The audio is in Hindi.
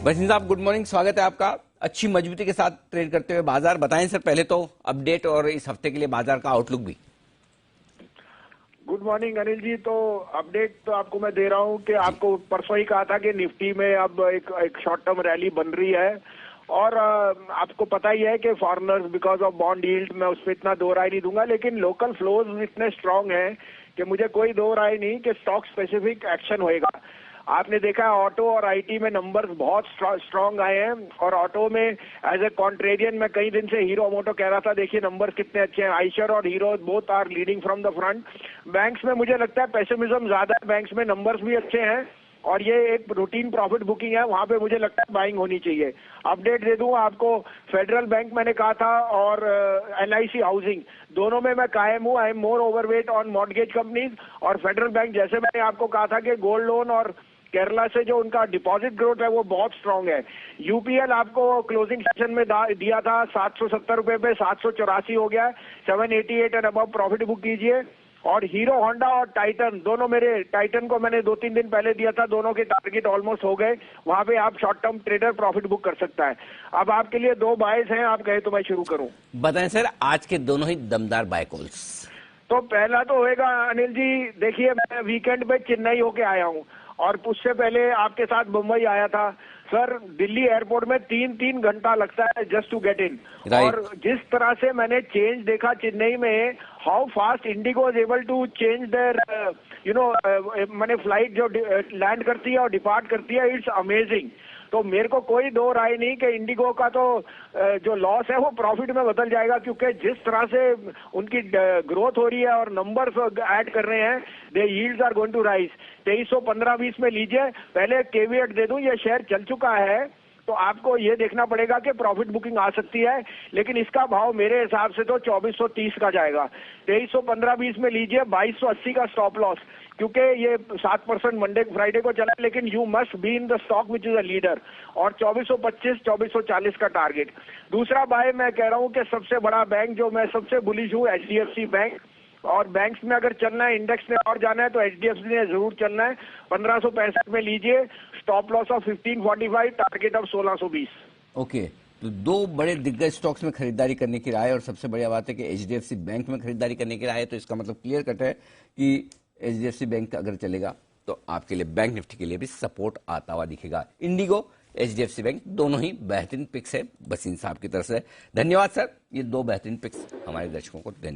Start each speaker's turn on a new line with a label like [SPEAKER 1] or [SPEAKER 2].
[SPEAKER 1] वसीम साहब गुड मॉर्निंग, स्वागत है आपका। अच्छी मजबूती के साथ ट्रेड करते हुए बाजार बताएं सर, पहले तो अपडेट और इस हफ्ते के लिए बाजार का आउटलुक भी।
[SPEAKER 2] Good morning Anil ji. तो अपडेट तो आपको मैं दे रहा हूं कि आपको परसों ही कहा था कि निफ्टी में अब एक शॉर्ट टर्म रैली बन रही है और आपको पता ही है कि foreigners because of bond yield, मैं उस पर इतना दो राय नहीं दूंगा, लेकिन लोकल फ्लोज इतने स्ट्रांग हैं कि मुझे कोई दो राय नहीं कि स्टॉक स्पेसिफिक एक्शन होएगा। आपने देखा ऑटो और आईटी में नंबर्स बहुत स्ट्रांग आए हैं और ऑटो में एज ए कॉन्ट्रेरियन मैं कई दिन से हीरो मोटो कह रहा था, देखिए नंबर्स कितने अच्छे हैं। आइशर और Hero both are leading from the front. Banks में मुझे लगता है पेसिमिज्म ज्यादा है, बैंक्स में नंबर्स भी अच्छे हैं और ये एक रूटीन प्रॉफिट बुकिंग है, वहां पे मुझे लगता है बाइंग होनी चाहिए। अपडेट दे दूं आपको, फेडरल बैंक मैंने कहा था और एलआईसी हाउसिंग दोनों में मैं कायम हूं। I am more overweight on mortgage companies और फेडरल बैंक, जैसे मैंने आपको कहा था कि गोल्ड लोन और केरला से जो उनका डिपॉजिट ग्रोथ है वो बहुत स्ट्रांग है। यूपीएल आपको क्लोजिंग सेशन में दिया था 770 रुपए पे, 784 हो गया है। 788 एंड अबव प्रॉफिट बुक कीजिए। और हीरो होंडा और टाइटन दोनों, मेरे टाइटन को मैंने 2-3 दिन पहले दिया था, दोनों के टारगेट ऑलमोस्ट हो गए। वहां पे आप short term trader profit book कर सकता है। अब आपके लिए दो बायस हैं, आप कहे तो मैं शुरू करूं।
[SPEAKER 1] बताएं सर, आज के दोनों ही दमदार बाय कॉल्स।
[SPEAKER 2] तो पहला तो होएगा अनिल जी, देखिए मैं वीकेंड पे चेन्नई होके आया हूं और उससे पहले आपके साथ मुंबई आया था। सर दिल्ली एयरपोर्ट में 3-3 घंटा लगता है जस्ट टू गेट इन। और जिस तरह से मैंने चेंज देखा चेन्नई में, how fast IndiGo is able to change their मैंने फ्लाइट जो लैंड करती है और डिपार्ट करती है, इट्स अमेजिंग। तो मेरे को कोई दो राय नहीं कि इंडिगो का तो जो लॉस है वो प्रॉफिट में बदल जाएगा, क्योंकि जिस तरह से उनकी ग्रोथ हो रही है और नंबर्स ऐड कर रहे हैं, they yields are going to rise. 2315-20 में लीजिए। पहले केवीएट दे दूं, ये शेयर चल चुका है तो आपको ये देखना पड़ेगा कि प्रॉफिट बुकिंग आ सकती है, लेकिन इसका भाव मेरे हिसाब से तो 2430 का जाएगा। 2315-20 में लीजिए। 2280 का स्टॉप लॉस, क्योंकि ये 7% मंडे फ्राइडे को चला, लेकिन you must be in the stock which is a leader. और 2425-2440 का टारगेट। दूसरा बाय मैं कह रहा हूं कि सबसे बड़ा बैंक जो मैं सबसे बुलिश हूं, एचडीएफसी बैंक। और बैंक्स में अगर चलना है, इंडेक्स में और जाना है तो एचडीएफसी ने जरूर चलना है। 1565 में लीजिए। Stop loss of 1545, target of 1620।
[SPEAKER 1] Okay, तो दो बड़े दिग्गज स्टॉक्स में खरीदारी करने की राय, और सबसे बढ़िया बात है कि एचडीएफसी बैंक में खरीदारी करने की राय है। तो इसका मतलब क्लियर कट है कि एचडीएफसी बैंक अगर चलेगा तो आपके लिए बैंक निफ्टी के लिए भी सपोर्ट आता हुआ दिखेगा। इंडिगो, एचडीएफसी बैंक दोनों ही बेहतरीन पिक्स है वसीम साहब की तरफ से। धन्यवाद सर, ये दो बेहतरीन पिक्स हमारे दर्शकों को देने